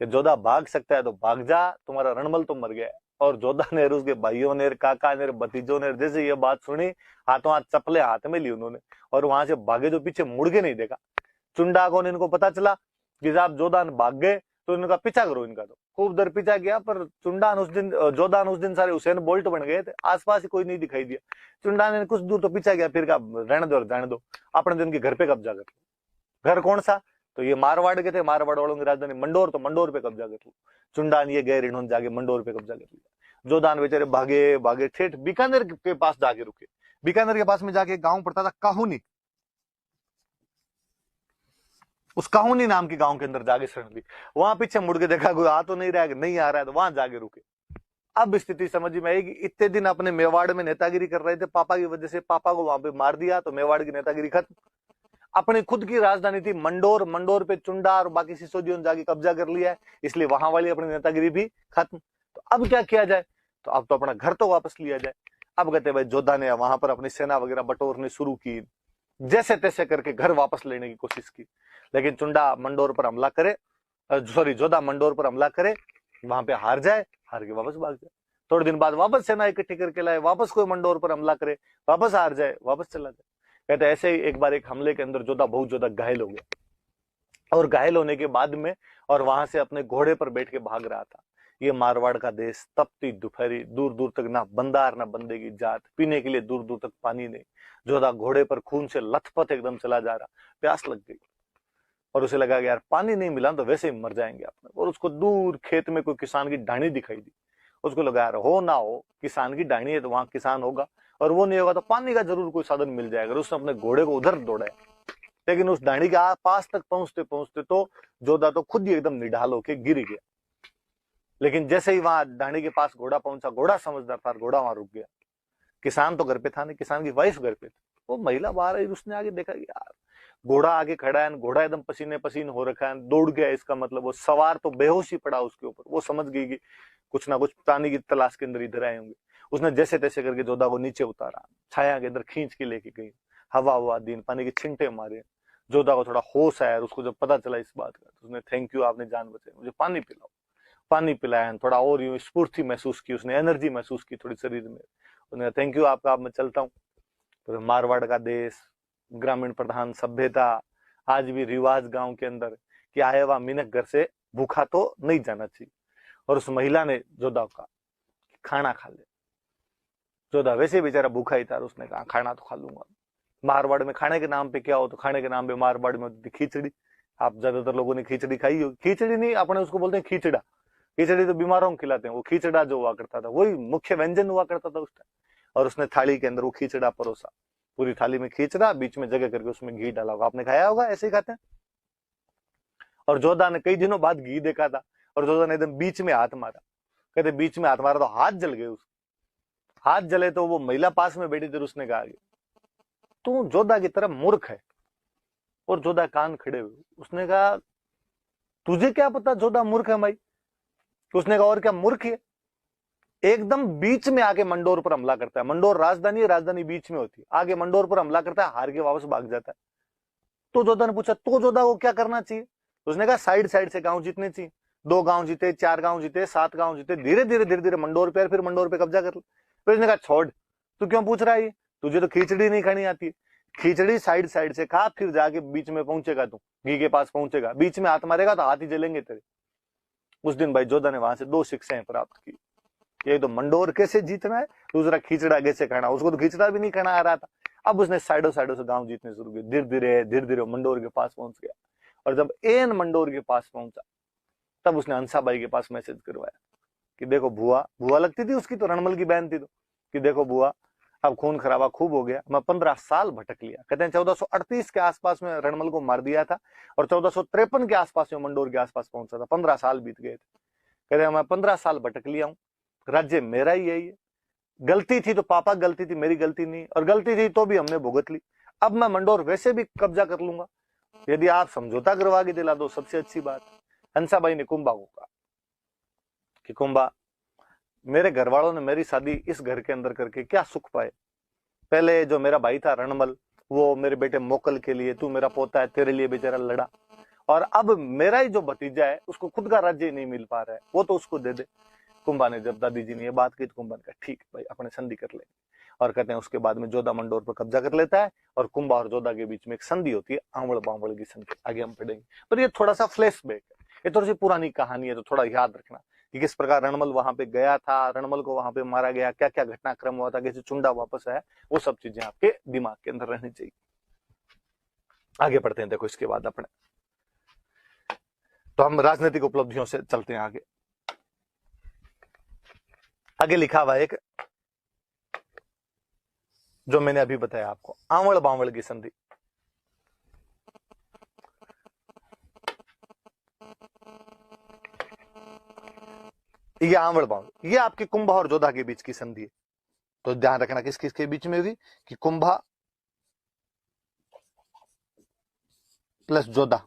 कि जोधा भाग सकता है तो भाग जा, तुम्हारा रणमल तो मर गया है। और जोधा ने, उसके भाइयों ने, काका ने, भतीजों ने जैसे ये बात सुनी, हाथों हाथ चप्पलें हाथ में ली उन्होंने और वहां से भागे, जो पीछे मुड़ के नहीं देखा। चुंडा को इनको पता चला कि साहब जोधान भाग गए तो इनका पीछा करो। इनका तो खूब दर पीछा किया, पर चुंडान उस दिन, जोधान उस दिन सारे हुसैन बोल्ट बन गए थे, आसपास ही कोई नहीं दिखाई दिया। चुंडा ने कुछ दूर तो पीछा किया, फिर कहा रहने दो, जाने दो, अपने दिन के घर पे कब्जा कर। घर कौन सा, तो ये मारवाड़ के थे, मारवाड़ वालों की राजधानी मंडोर, तो मंडोर पे कब्जा कर लो। चुंडान ये गए, इन्होंने जाके मंडोर पे कब्जा कर लिया। जोधान बेचारे भागे भागे ठेठ बीकानेर के पास जाके रुके। बीकानेर के पास में जाके गांव पड़ता था काहुनी, उस काहुनी नाम के गांव के अंदर जाके शरण ली। वहां पीछे मुड़ के देखा कोई आ तो नहीं रहा है, नहीं आ रहा है, तो वहां जाके रुके। अब स्थिति समझ में आएगी, इतने दिन अपने मेवाड़ में नेतागिरी कर रहे थे, पापा की वजह से पापा को वहां पे मार दिया तो मेवाड़ की नेतागिरी खत्म। अपनी खुद की राजधानी थी मंडोर, मंडोर पे चुंडा और बाकी सिसोदियों ने जाके कब्जा कर लिया है, इसलिए वहां वाली अपनी नेतागिरी भी खत्म। तो अब क्या किया जाए, तो अब तो अपना घर तो वापस लिया जाए। अब कहते भाई जोधा ने वहां पर अपनी सेना वगैरह बटोरनी शुरू की, जैसे तैसे करके घर वापस लेने की कोशिश की। लेकिन चुंडा मंडोर पर हमला करे, सॉरी जोधा मंडोर पर हमला करे, वहां पे हार जाए, हार के वापस भाग जाए। थोड़े दिन बाद वापस सेना इकट्ठी करके लाए, वापस कोई मंडोर पर हमला करे, वापस हार जाए, वापस चला जाए। कहते ऐसे ही एक बार एक हमले के अंदर जोधा बहुत ज्यादा घायल हो गया, और घायल होने के बाद में और वहां से अपने घोड़े पर बैठ के भाग रहा था। ये मारवाड़ का देश, तपती दोपहरी, दूर दूर तक ना बंदार ना बंदे की जात, पीने के लिए दूर दूर तक पानी नहीं। जोधा घोड़े पर खून से लथपथ एकदम चला जा रहा, प्यास लग गई और उसे लगा कि यार पानी नहीं मिला तो वैसे ही मर जाएंगे अपने। और उसको दूर खेत में कोई किसान की डाणी दिखाई दी। उसको लगा यार हो ना हो, किसान की डाणी है तो वहां किसान होगा, और वो नहीं होगा तो पानी का जरूर कोई साधन मिल जाएगा। उसने अपने घोड़े को उधर दौड़ाया, लेकिन उस डाणी के पास तक पहुंचते पहुंचते तो जोधा तो खुद ही एकदम निढाल होके गिर गया। लेकिन जैसे ही वहां डाणी के पास घोड़ा पहुंचा, घोड़ा समझदार था, घोड़ा वहां रुक गया। किसान तो घर पे था नहीं, किसान की वाइफ घर पे थी। वो महिला बाहर आई, उसने आगे देखा कि यार घोड़ा आगे खड़ा है, घोड़ा एकदम पसीने पसीन हो रखा है, दौड़ गया। इसका मतलब वो सवार तो बेहोश ही पड़ा उसके ऊपर। वो समझ गई कि कुछ ना कुछ पानी की तलाश के अंदर इधर आए होंगे। उसने जैसे तैसे करके जोधा को नीचे उतारा, छाया के अंदर खींच के लेके गई, हवा हुआ दिन, पानी के छिंटे मारे। जोधा को थोड़ा होश आया, उसको जब पता चला इस बात का, तो उसने थैंक यू, आपने जान बचाई, मुझे पानी पिलाओ। पानी पिलाया, थोड़ा और यूं स्फूर्ति महसूस की, उसने एनर्जी महसूस की थोड़ी शरीर में। उसने थैंक यू आपका, आप मैं चलता हूँ। तो मारवाड़ का देश, ग्रामीण प्रधान सभ्यता, आज भी रिवाज गांव के अंदर कि आए हुआ मिनक घर से भूखा तो नहीं जाना चाहिए। और उस महिला ने जोधा का खाना खा ले। जोधा वैसे बेचारा भूखा ही था, उसने कहा खाना तो खा लूंगा। मारवाड़ में खाने के नाम पे क्या हो, तो खाने के नाम पे मारवाड़ में होती खिचड़ी। आप ज्यादातर लोगों ने खिचड़ी खाई हो, खिचड़ी नहीं अपने उसको बोलते हैं खिचड़ा। खिचड़ी तो बीमारों को खिलाते हैं, वो खिचड़ा जो हुआ करता था वही मुख्य व्यंजन हुआ करता था उस टाइम। और उसने थाली के अंदर वो खिचड़ा परोसा, पूरी थाली में खिचड़ा, बीच में जगह करके उसमें घी डाला होगा, आपने खाया होगा, ऐसे ही खाते हैं। और जोधा ने कई दिनों बाद घी देखा था, और जोधा ने एकदम बीच में हाथ मारा। कहते बीच में हाथ मारा तो हाथ जल गए, उसके हाथ जले तो वो महिला पास में बैठी थी, उसने कहा कि तू जोधा की तरह मूर्ख है, और जोधा कान खड़े हुए। उसने कहा तुझे क्या पता जोधा मूर्ख है भाई? उसने कहा और क्या मूर्ख है? एकदम बीच में आके मंडोर पर हमला करता है। मंडोर राजधानी है, राजधानी बीच में होती है, आगे मंडोर पर हमला करता है, हार के वापस भाग जाता है। तो जोधा ने पूछा तो जोधा को क्या करना चाहिए? उसने कहा साइड साइड से गांव जीतने चाहिए। 2 गांव जीते, 4 गांव जीते, 7 गांव जीते, धीरे धीरे मंडोर पे, फिर मंडोर पे कब्जा कर ले। फिर उसने कहा छोड़, तू क्यों पूछ रहा है? तुझे तो खिचड़ी नहीं खानी आती है। खिचड़ी साइड साइड से खा, फिर जाके बीच में पहुंचेगा, तू घी के पास पहुंचेगा, बीच में हाथ मारेगा तो हाथ ही जलेंगे तेरे। उस दिन भाई जोधा ने वहां से 2 शिक्षाएं प्राप्त की। ये तो मंडोर कैसे जीतना है, दूसरा खिचड़ा कैसे खाना। उसको तो खिचड़ा भी नहीं खाना आ रहा था। अब उसने साइडों साइडों से गांव जीतने शुरू किए। धीरे धीरे मंडोर के पास पहुंच गया, और जब एन मंडोर के पास पहुंचा तब उसने हंसाबाई के पास मैसेज करवाया कि देखो बुआ, बुआ लगती थी उसकी, तो रणमल की बहन थी, तो कि देखो बुआ अब खून खराबा खूब हो गया, मैं 15 साल भटक लिया। कहते हैं 1438 के आसपास में रणमल को मार दिया था, और 1453 के आसपास में मंडोर के आसपास पहुंचा था। 15 साल बीत गए थे। कहते हैं मैं 15 साल भटक लिया हूं, राज्य मेरा ही यही है। गलती थी तो पापा गलती थी, मेरी गलती नहीं, और गलती थी तो भी हमने भुगत ली। अब मैं मंडोर वैसे भी कब्जा कर लूंगा, यदि आप समझौता करवा के दिला दो सबसे अच्छी बात। हंसाबाई ने कुंभा को कहा कि कुंभा, मेरे घर वालों ने मेरी शादी इस घर के अंदर करके क्या सुख पाए? पहले जो मेरा भाई था रणमल, वो मेरे बेटे मोकल के लिए, तू मेरा पोता है, तेरे लिए बेचारा लड़ा, और अब मेरा ही जो भतीजा है उसको खुद का राज्य नहीं मिल पा रहा है, वो तो उसको दे दे। कुंभा ने जब दादी जी ने ये बात की तो कुंभा ने कहा ठीक भाई, अपने संधि कर लेंगे। और कहते हैं उसके बाद में जोधा मंडोर पर कब्जा कर लेता है, और कुंभा और जोधा के बीच में एक संधि होती है, आंवल बांवल की संधि। आगे हम पढ़ेंगे, पर ये थोड़ा सा फ्लैशबैक है, ये थोड़ी सी पुरानी कहानी है, तो थोड़ा याद रखना कि किस प्रकार रणमल वहां पे गया था, रणमल को वहां पे मारा गया, क्या क्या घटनाक्रम हुआ था, कैसे चुंडा वापस आया, वो सब चीजें आपके दिमाग के अंदर रहनी चाहिए। आगे पढ़ते हैं। देखो इसके बाद अपने, तो हम राजनीतिक उपलब्धियों से चलते हैं आगे। आगे लिखा हुआ एक, जो मैंने अभी बताया आपको, आंवल बांवल की संधि। ये आंवल बांवल, ये आपके कुंभा और जोधा के बीच की संधि है। तो ध्यान रखना किस किस के बीच में हुई, कि कुंभा प्लस जोधा।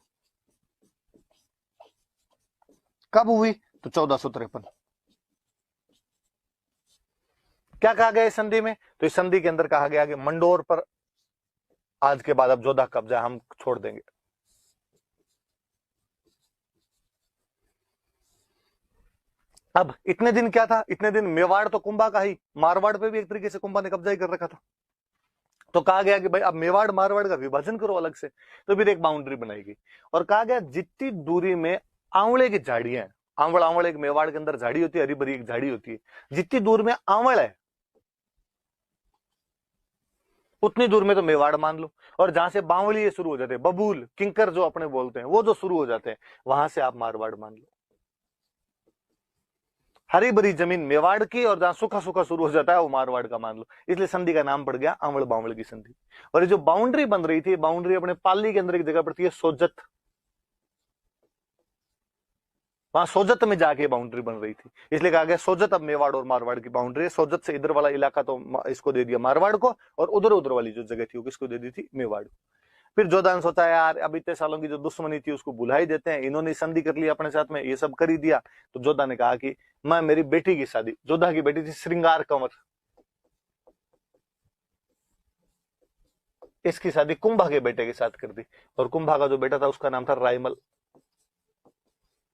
कब हुई? तो 1453। क्या कहा गया इस संधि में? तो इस संधि के अंदर कहा गया कि मंडोर पर आज के बाद अब जोधा कब्जा हम छोड़ देंगे। अब इतने दिन क्या था, इतने दिन मेवाड़ तो कुंभा का ही, मारवाड़ पे भी एक तरीके से कुंभा ने कब्जा ही कर रखा था। तो कहा गया कि भाई अब मेवाड़ मारवाड़ का विभाजन करो अलग से, तो फिर एक बाउंड्री बनाई गई, और कहा गया जितनी दूरी में आंवले की झाड़ियां हैं, आंवल आंवल एक मेवाड़ के अंदर झाड़ी होती है, हरी भरी एक झाड़ी होती है, जितनी दूर में आंवल है उतनी दूर में तो मेवाड़ मान लो, और जहां से बावली शुरू हो जाते हैं, बबूल किंकर जो अपने बोलते हैं, वो जो शुरू हो जाते हैं, वहां से आप मारवाड़ मान लो। हरी भरी जमीन मेवाड़ की, और जहां सूखा सूखा शुरू हो जाता है वो मारवाड़ का मान लो। इसलिए संधि का नाम पड़ गया आंवल बावल की संधि। और ये जो बाउंड्री बन रही थी, बाउंड्री अपने पाली के अंदर एक जगह पड़ती है सोजत, वहां सोजत में जाके बाउंड्री बन रही थी, इसलिए कहा गया सोजत अब मेवाड़ और मारवाड़ की बाउंड्री है। सोजत से इधर वाला इलाका तो इसको दे दिया मारवाड़ को, और उधर उधर वाली जो जगह थी वो किसको दे दी थी? मेवाड़ को। फिर जोधा ने सोचा यार अब इतने सालों की जो दुश्मनी थी उसको भुला ही देते हैं, इन्होंने संधि कर लिया अपने साथ में, ये सब कर ही दिया। तो जोधा ने कहा कि मैं मेरी बेटी की शादी, जोधा की बेटी थी श्रृंगार कंवर, इसकी शादी कुंभा के बेटे के साथ कर दी, और कुंभा का जो बेटा था उसका नाम था रायमल।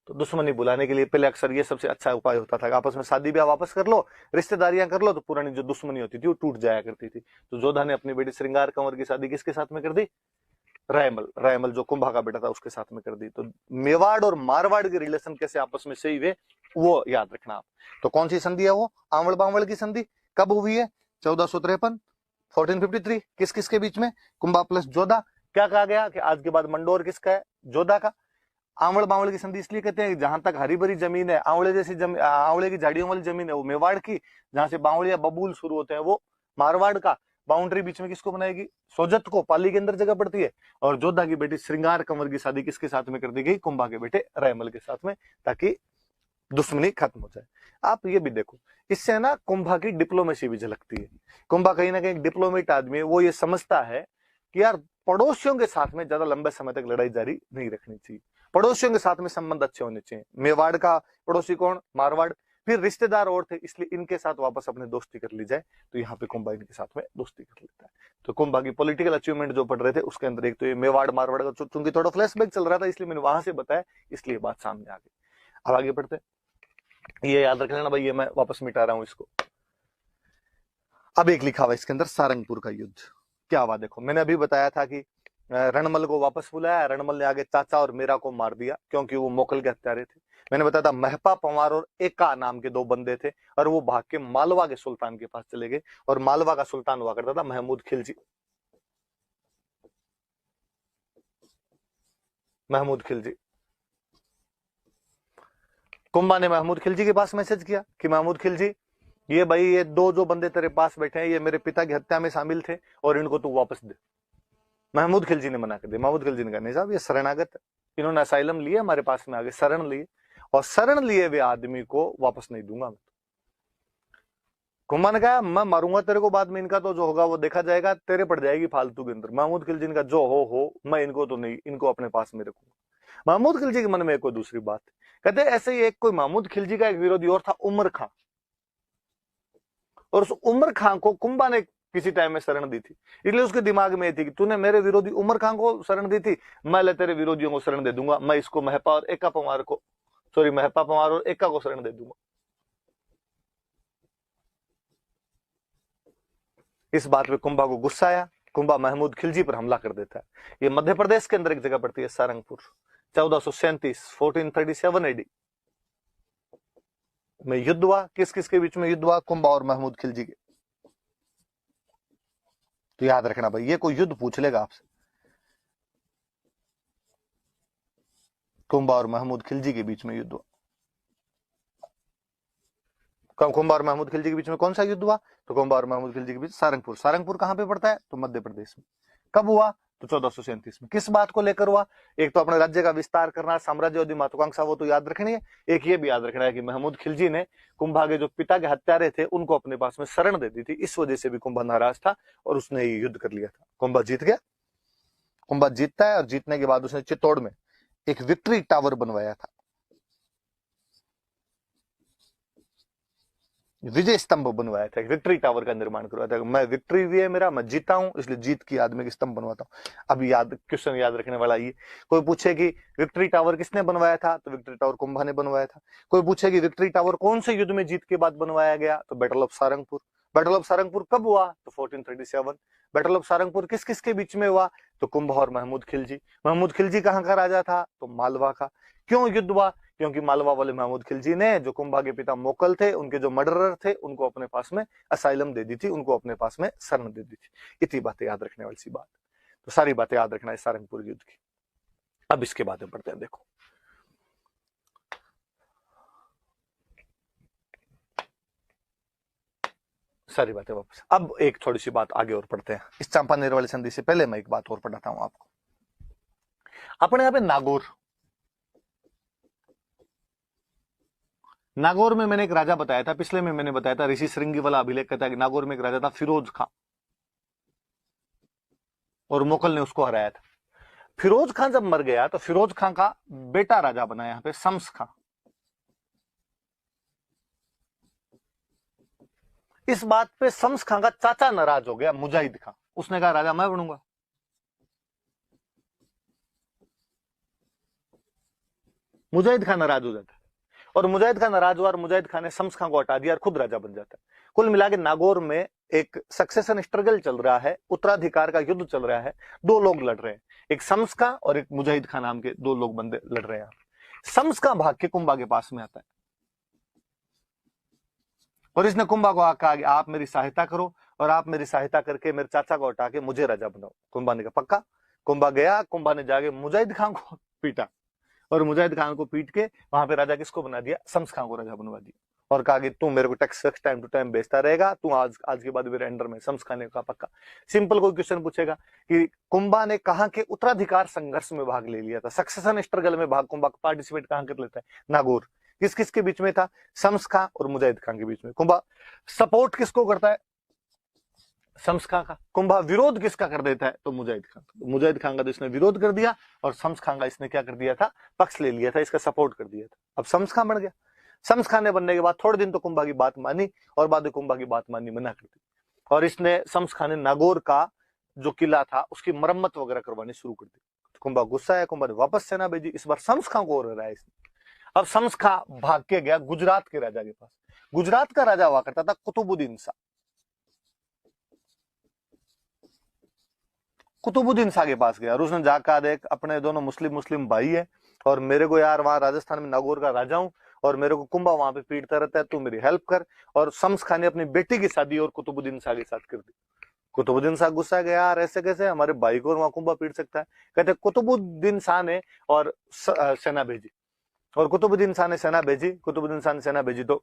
तो दुश्मनी बुलाने के लिए पहले अक्सर ये सबसे अच्छा उपाय होता था, आपस में शादी ब्याह वापस कर लो, रिश्तेदारियां कर लो, तो पुरानी जो दुश्मनी होती थी वो टूट जाया करती थी। तो जोधा ने अपनी बेटी श्रृंगार कंवर की शादी किसके साथ में कर दी? रायमल, रायमल जो कुंभा का बेटा था उसके साथ में कर दी। तो मेवाड़ और मारवाड़ के रिलेशन कैसे आपस में सही हुए वो याद रखना आप। तो कौन सी संधि है वो? आंवल बांवल की संधि। कब हुई है? 1453, 1453। किस किस के बीच में? कुंभा प्लस जोधा। क्या कहा गया कि आज के बाद मंडोर किसका है? जोधा का। आंवल बांवल की संधि इसलिए कहते हैं जहां तक हरी भरी जमीन है, आंवले जैसी आंवले की झाड़ियों वाली जमीन है वो मेवाड़ की, जहां से बांवलिया बबूल शुरू होते हैं वो मारवाड़ का। बाउंड्री बीच में किसको बनाएगी? सोजत को, पाली के अंदर जगह पड़ती है। और जोधा की बेटी श्रृंगार कंवर की शादी किसके साथ में कर दी गई? कुंभा के बेटे रायमल के साथ में, ताकि दुश्मनी खत्म हो जाए। आप ये भी देखो, इससे ना कुंभा की डिप्लोमेसी भी झलकती है। कुंभा कहीं ना कहीं डिप्लोमेट आदमी है, वो ये समझता है कि यार पड़ोसियों के साथ में ज्यादा लंबे समय तक लड़ाई जारी नहीं रखनी चाहिए, पड़ोसियों के साथ में संबंध अच्छे होने चाहिए। मेवाड़ का पड़ोसी कौन? मारवाड़। फिर रिश्तेदार और थे, इसलिए इनके साथ वापस अपने दोस्ती कर ली जाए, तो यहाँ पे कुंभा इनके साथ में दोस्ती कर लेता है। तो कुंभा की पॉलिटिकल अचीवमेंट जो पढ़ रहे थे उसके अंदर एक तो ये मेवाड़ मारवाड़ का, चूंकि थोड़ा फ्लैशबैक चल रहा था इसलिए मैंने वहां से बताया, इसलिए बात सामने आ गई। अब आगे बढ़ते, ये याद रख लेना भाई, ये मैं वापस मिटा रहा हूं इसको। अब एक लिखा हुआ इसके अंदर सारंगपुर का युद्ध, क्या हुआ देखो। मैंने अभी बताया था कि रणमल को वापस बुलाया, रणमल ने आगे चाचा और मीरा को मार दिया क्योंकि वो मोकल के हत्यारे थे। मैंने बताया था महपा पंवार और एका नाम के दो बंदे थे, और वो भाग के मालवा के सुल्तान के पास चले गए, और मालवा का सुल्तान हुआ करता था महमूद खिलजी। महमूद खिलजी, कुंभा ने महमूद खिलजी के पास मैसेज किया कि महमूद खिलजी, ये भाई ये दो जो बंदे तेरे पास बैठे हैं ये मेरे पिता की हत्या में शामिल थे और इनको तू वापस दे। महमूद खिलजी ने मना कर दिया। महमूद खिलजी ने कहा नहीं साहब ये शरणागत है, इन्होंने असाइलम लिए हमारे पास में आगे शरण लिए, और शरण लिए हुए आदमी को वापस नहीं दूंगा मैं। कुंभा ने कहा मैं मारूंगा तेरे को, बाद में इनका तो जो होगा वो देखा जाएगा, तेरे पड़ जाएगी फालतू के अंदर। महमूद खिलजी ने कहा जो हो मैं इनको तो नहीं, इनको अपने पास में रखूंगा। महमूद खिलजी के मन में एक कोई दूसरी बात, कहते ऐसे ही एक कोई महमूद खिलजी का एक विरोधी और था, उमर खां, और उस उमर खां को कुंभा ने किसी टाइम में शरण दी थी, इसलिए उसके दिमाग में थी कि तूने मेरे विरोधी उमर खां को शरण दी थी, मैं ले तेरे विरोधियों को शरण दे दूंगा, मैं इसको महपा और एका पंवार को, सॉरी महपा पंवार और एका को शरण दे दूंगा। इस बात पे कुंभा को गुस्सा आया, कुंभा महमूद खिलजी पर हमला कर देता है। ये मध्य प्रदेश के अंदर एक जगह पड़ती है सारंगपुर, 1437 1437 एडी में युद्ध हुआ। किस किस के बीच में युद्ध हुआ? कुंभा और महमूद खिलजी के। तो याद रखना भाई, ये कोई युद्ध पूछ लेगा आपसे, कुंभा और महमूद खिलजी के बीच में युद्ध हुआ। कुंभा और महमूद खिलजी के बीच में कौन सा युद्ध हुआ? तो कुंभा और महमूद खिलजी के बीच सारंगपुर। सारंगपुर कहां पे पड़ता है? तो मध्य प्रदेश में। कब हुआ? तो 1437 में। किस बात को लेकर हुआ? एक तो अपने राज्य का विस्तार करना, साम्राज्यवादी महत्वाकांक्षा, वो तो याद रखनी है। एक ये भी याद रखना है कि महमूद खिलजी ने कुंभा के जो पिता के हत्यारे थे उनको अपने पास में शरण दे दी थी, इस वजह से भी कुंभा नाराज था और उसने ये युद्ध कर लिया था। कुंभा जीत गया। कुंभा जीतता है और जीतने के बाद उसने चित्तौड़ में एक विक्ट्री टावर बनवाया था, विजय स्तंभ बनवाया था, विक्ट्री टावर का निर्माण करवाया था। मैं विक्ट्री हुई है मेरा, मैं जीता हूं, इसलिए जीत की याद में स्तंभ बनवाता हूं। अब याद क्वेश्चन याद रखने वाला ये, कोई पूछे कि विक्ट्री टावर किसने बनवाया था? तो विक्ट्री टावर कुंभा ने बनवाया था। कोई पूछे कि विक्ट्री टावर कौन से युद्ध में जीत के बाद बनवाया गया? तो battle of Sarangpur. Battle of Sarangpur कब हुआ? तो 1437। बैटल ऑफ सारंगपुर किस किस के बीच में हुआ? तो कुंभा और महमूद खिलजी। महमूद खिलजी कहां का राजा था? तो मालवा का। क्यों युद्ध हुआ? क्योंकि मालवा वाले महमूद खिलजी ने जो कुंभा के पिता मोकल थे, उनके जो मर्डरर थे, उनको अपने पास में असाइलम दे दी थी, उनको अपने पास में शरण दे दी थी। इतनी बातें याद रखने वाली सी बात। तो सारी बातें याद रखना है सारंगपुर युद्ध की। अब इसके बातें पढ़ते हैं, देखो सारी बातें वापस। अब एक थोड़ी सी बात आगे और पढ़ते हैं। इस चंपानेर वाली संधि से पहले मैं एक बात और पढ़ाता हूं आपको। अपने यहाँ पे नागौर, नागौर में मैंने एक राजा बताया था, पिछले में मैंने बताया था, ऋषि श्रृंगी वाला अभिलेख कहता है कि नागौर में एक राजा था फिरोज खां, और मोकल ने उसको हराया था। फिरोज खां जब मर गया तो फिरोज खां का बेटा राजा बना यहाँ पे शम्स खां। इस बात पे शम्स खां का चाचा नाराज हो गया, मुजाहिद खां। उसने कहा राजा मैं बनूंगा। मुजाहिद खां नाराज हो जाता है, और मुजाहिद खान नाराज हुआ और मुजाहिद खान ने शम्स खां को हटा दिया और खुद राजा बन जाता है। कुल मिला के नागौर में एक सक्सेशन स्ट्रगल चल रहा है, उत्तराधिकार का युद्ध चल रहा है। दो लोग लड़ रहे हैं, एक शम्स खां और एक मुजाहिद खान नाम के दो लोग बंदे लड़ रहे हैं। शम्स खां भाग के कुंभा के पास में आता है और इसने कुंभा को कहा कि आप मेरी सहायता करो और आप मेरी सहायता करके मेरे चाचा को हटा के मुझे राजा बनाओ। कुंभा ने कहा पक्का। कुंभा गया, कुंभा ने जाके मुजाहिद खान को पीटा और मुजाहिद खान को पीट के वहां पे राजा किसको बना दिया? शम्स खां को राजा बनवा दिया, और कहा कि तू मेरे को टैक्स टाइम टू टाइम बेचता रहेगा, तू आज के बाद मेरे अंडर में। शम्स खां ने कहा पक्का। सिंपल कोई क्वेश्चन पूछेगा कि कुंभा ने कहा कि उत्तराधिकार संघर्ष में भाग ले लिया था, सक्सेशन स्ट्रगल में भाग कुंभा पार्टिसिपेट कहां कर लेता है? नागौर। किस किस के बीच में था? शम्स खां और मुजाहिद खान के बीच में। कुंभा सपोर्ट किसको करता है? शम्स खां का। कुंभा विरोध किसका कर देता है? तो मुजाहिद खान। मुजाहिद खान का तो इसने विरोध कर दिया और शम्स खां का इसने क्या कर दिया था? पक्ष ले लिया था, इसका सपोर्ट कर दिया था। अब शम्स खां बन गया। शम्स खां ने बनने के बाद थोड़े दिन तो कुंभा की बात मानी और बाद में कुंभा की बात माननी मना कर दी और इसने शम्स खां ने नागौर का जो किला था उसकी मरम्मत वगैरह करवानी शुरू कर दी। कुंभा गुस्सा है, कुंभा ने वापस सेना भेजी। इस बार शम्स खां को रहा है इसने। अब शम्स खां भाग के गया गुजरात के राजा के पास। गुजरात का राजा हुआ करता था कुतुबुद्दीन शाह। कुतुबुद्दीन शाह के पास गया और उसने जाकर देख, अपने दोनों मुस्लिम भाई है और मेरे को यार वहां राजस्थान में नागौर का राजा हूं और मेरे को कुंभा वहां पे पीटता रहता है, तू मेरी हेल्प कर। और शम्स खां ने अपनी बेटी की शादी और कुतुबुद्दीन शाह के साथ कर दी। कुतुबुद्दीन शाह गुस्सा गया, यार ऐसे कैसे हमारे भाई को वहां कुंभा पीट सकता है? कहते कुतुबुद्दीन शाह ने और सेना भेजी और कुतुबुद्दीन शाह ने सेना भेजी। कुतुबुद्दीन शाह ने सेना भेजी तो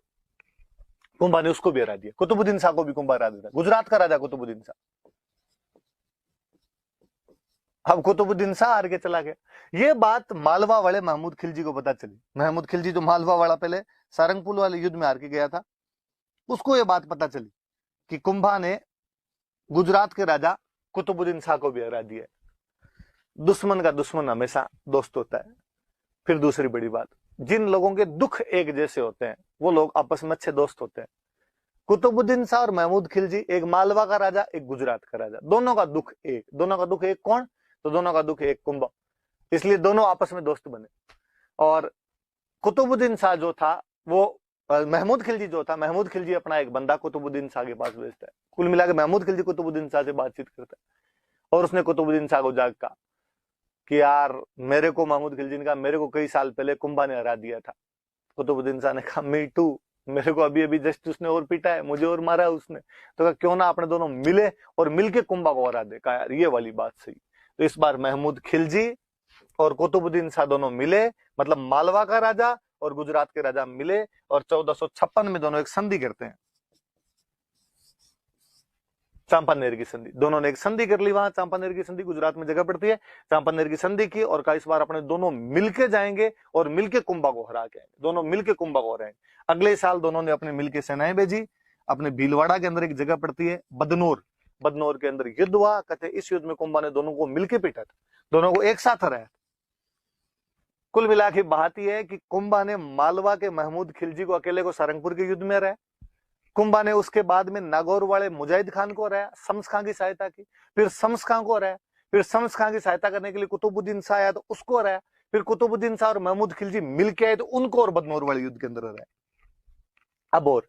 कुंभा ने उसको भी हरा दिया। कुतुबुद्दीन शाह को भी कुंभा हरा देता। गुजरात का राजा कुतुबुद्दीन शाह। अब कुतुबुद्दीन शाह हार के चला गया। ये बात मालवा वाले महमूद खिलजी को पता चली। महमूद खिलजी जो मालवा वाला पहले सारंगपुर वाले युद्ध में हार के गया था, उसको ये बात पता चली कि कुंभा ने गुजरात के राजा कुतुबुद्दीन शाह को भी हरा दिया। दुश्मन का दुश्मन हमेशा दोस्त होता है। फिर दूसरी बड़ी बात, जिन लोगों के दुख एक जैसे होते हैं वो लोग आपस में अच्छे दोस्त होते हैं। कुतुबुद्दीन शाह और महमूद खिलजी, एक मालवा का राजा एक गुजरात का राजा, दोनों का दुख एक। दोनों का दुख एक कौन? तो दोनों का दुख एक कुंभा। इसलिए दोनों आपस में दोस्त बने। और कुतुबुद्दीन शाह जो था वो महमूद खिलजी जो था, महमूद खिलजी अपना एक बंदा कुतुबुद्दीन शाह के पास भेजता है। कुल मिलाकर महमूद खिलजी कुतुबुद्दीन शाह से बातचीत करता है और उसने कुतुबुद्दीन शाह को जाग कहा कि यार मेरे को, महमूद खिलजी ने कहा, मेरे को कई साल पहले कुंभा ने हरा दिया था। कुतुबुद्दीन शाह ने कहा मी टू, मेरे को अभी अभी जस्ट उसने और पीटा है, मुझे और मारा है उसने। तो कहा क्यों ना अपने दोनों मिले और मिलके कुंभा को हरा दे। कहा यार ये वाली बात सही। तो इस बार महमूद खिलजी और कुतुबुद्दीन शाह दोनों मिले, मतलब मालवा का राजा और गुजरात के राजा मिले और 1456 में दोनों एक संधि करते हैं, चांपानेर की संधि। दोनों ने एक संधि कर ली वहां, चांपानेर की संधि गुजरात में जगह पड़ती है। चांपानेर की संधि की और कहा इस बार अपने दोनों मिलके जाएंगे और मिलके कुंभा को हरा के आएंगे। दोनों मिलके कुंभा को हराएंगे। अगले साल दोनों ने अपने मिलके सेनाएं भेजी। अपने भीलवाड़ा के अंदर एक जगह पड़ती है बदनौर, बदनौर के अंदर युद्ध हुआ। कहते इस युद्ध में कुंभा ने दोनों को मिलके पीटा था, दोनों को एक साथ हराया। कुल मिला के बात यह है कि कुंभा ने मालवा के महमूद खिलजी को अकेले को सारंगपुर के युद्ध में हराया। कुंभा ने उसके बाद में नागौर वाले मुजाहिद खान को हराया, शम्स खां की सहायता की। फिर शम्स खां को हराया। फिर शम्स खां की सहायता करने के लिए कुतुबुद्दीन शाह आया तो उसको हराया। फिर कुतुबुद्दीन शाह और महमूद खिलजी मिलके आए तो उनको और बदनौर वाले युद्ध के अंदर हराया। अब और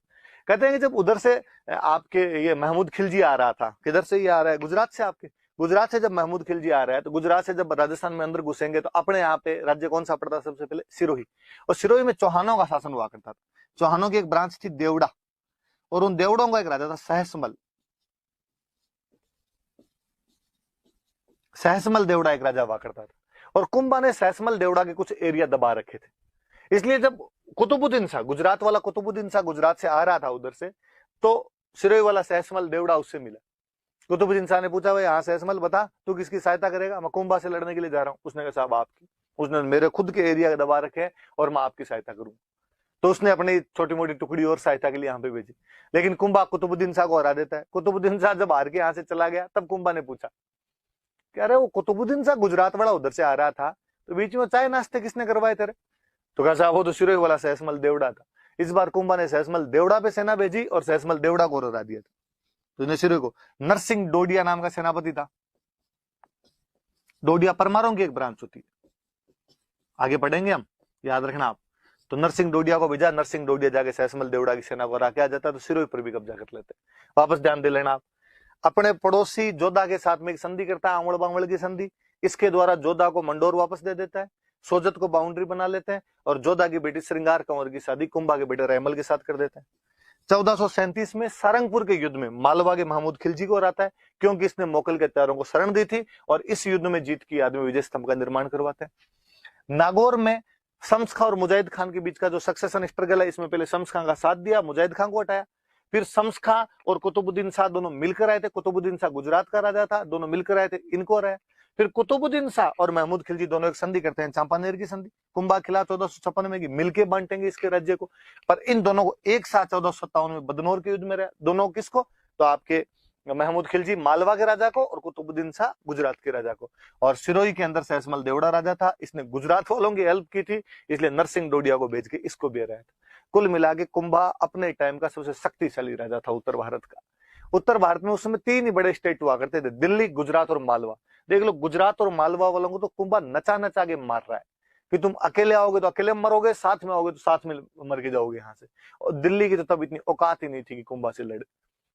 कहते हैं कि जब उधर से आपके ये महमूद खिलजी आ रहा था, किधर से ये आ रहा है? गुजरात से। आपके गुजरात से जब महमूद खिलजी आ रहा है तो गुजरात से जब राजस्थान में अंदर घुसेंगे तो अपने यहाँ पे राज्य कौन सा पड़ता? सबसे पहले सिरोही। और सिरोही में चौहानों का शासन हुआ करता था। चौहानों की एक ब्रांच थी देवड़ा और उन देवड़ों का एक राजा था सहसमल। सहसमल देवड़ा एक राजा हुआ करता था और कुंभा ने सहसमल देवड़ा के कुछ एरिया दबा रखे थे। इसलिए जब कुतुबुद्दीन शाह, गुजरात वाला कुतुबुद्दीन शाह गुजरात से आ रहा था उधर से, तो सिरोही वाला सहसमल देवड़ा उससे मिला। कुतुबुद्दीन शाह ने पूछा भाई हाँ सहसमल बता तू किसकी सहायता करेगा? मैं कुंभा से लड़ने के लिए जा रहा हूँ। उसने कहा साहब आपकी। उसने मेरे खुद के एरिया दबा रखे हैं और मैं आपकी सहायता करूंगा। तो उसने अपनी छोटी मोटी टुकड़ी और सहायता के लिए यहाँ पे भेजी। लेकिन कुंभा कुतुबुद्दीन शाह को हरा देता है। कुतुबुद्दीन शाह जब हार के यहाँ से चला गया तब कुंभा ने पूछा कि अरे वो कुतुबुद्दीन शाह गुजरात वाला उधर से आ रहा था तो बीच में चाय नाश्ते किसने करवाए तेरे? तो कहा साहब वो तो सिरोही वाला सहसमल देवड़ा था। इस बार कुंभा ने सहसमल देवड़ा पे सेना भेजी और सहसमल देवड़ा को हरा दिया था। तो सिरोही को नरसिंह डोडिया नाम का सेनापति था। डोडिया परमारों की एक ब्रांच होती है, आगे पढ़ेंगे हम, याद रखना आप। तो नरसिंह डोडिया को भेजा। नरसिंह डोडिया जाके सहसमल देवड़ा की सेना को हरा के आ जाता है तो सिरोही पर भी कब्जा कर लेते। वापस ध्यान दे लेना आप। अपने पड़ोसी जोधा के साथ में एक संधि करता है, आंवड़ बांवड़ की संधि। इसके द्वारा जोधा को मंडोर वापस दे देता है, सोजत को बाउंड्री बना लेते हैं और जोधा की बेटी श्रृंगार कंवर की शादी कुंभा के बेटे रैमल के साथ कर देते हैं। 1437 में सारंगपुर के युद्ध में मालवा के महमूद खिलजी को हराता है क्योंकि इसने मोगल के हत्यारों को शरण दी थी और इस युद्ध में जीत की याद में विजय स्तंभ का निर्माण करवाते हैं। नागौर में शम्स खां और मुजाहिद खान के बीच का जो सक्सेशन स्ट्रगल है, इसमें पहले शम्स खां का साथ दिया, मुजाहिद खान को हटाया। फिर शम्स खां और कुतुबुद्दीन शाह दोनों मिलकर आए थे। कुतुबुद्दीन शाह गुजरात का राजा था, दोनों मिलकर आए थे, इनको हराया। फिर कुतुबुद्दीन शाह और महमूद खिलजी दोनों एक संधि करते हैं, चांपानेर की संधि। कुंभा खिला 1456 में की, मिलके बांटेंगे इसके राज्य को। पर इन दोनों को एक साथ 1457 में बदनौर के युद्ध में रहा। दोनों किसको? तो आपके महमूद खिलजी मालवा के राजा को और कुतुबुद्दीन शाह गुजरात के राजा को। और सिरोही के अंदर सहसमल देवड़ा राजा था, इसने गुजरात वालों की हेल्प की थी, इसलिए नरसिंह डोडिया को भेज के इसको भी हराया था। कुल मिला के कुंभा अपने टाइम का सबसे शक्तिशाली राजा था उत्तर भारत का। उत्तर भारत में उस समय 3 ही बड़े स्टेट हुआ करते थे, दिल्ली, गुजरात और मालवा। देख लो, गुजरात और मालवा वालों को तो कुंभा नचा नचा के मार रहा है कि तुम अकेले आओगे तो अकेले मरोगे, साथ में आओगे तो साथ में मर के जाओगे यहाँ से। और दिल्ली की तो तब इतनी औकात ही नहीं थी कि कुंभा से लड़े।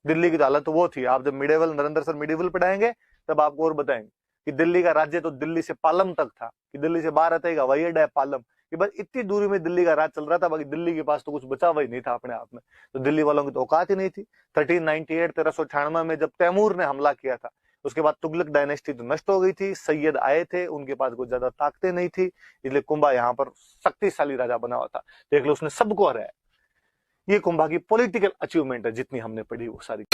दिल्ली की तो हालत वो थी, आप जब मिडेवल नरेंद्र सर मिडेवल पढ़ाएंगे तब आपको और बताएंगे कि दिल्ली का राज्य तो दिल्ली से पालम तक था, कि दिल्ली से बाहर आता है हवाई अड्डा है पालम, कि बस इतनी दूरी में दिल्ली का राज चल रहा था, बाकी दिल्ली के पास तो कुछ बचा हुआ ही नहीं था अपने आप में। तो दिल्ली वालों की तो औकात ही नहीं थी। 1398 में जब तैमूर ने हमला किया था, उसके बाद तुगलक डायनेस्टी तो नष्ट हो गई थी, सैयद आए थे, उनके पास कुछ ज्यादा ताकतें नहीं थी, इसलिए कुंभा यहाँ पर शक्तिशाली राजा बना हुआ था। देख लो, उसने सबको हराया। ये कुंभा की पॉलिटिकल अचीवमेंट है, जितनी हमने पढ़ी वो सारी।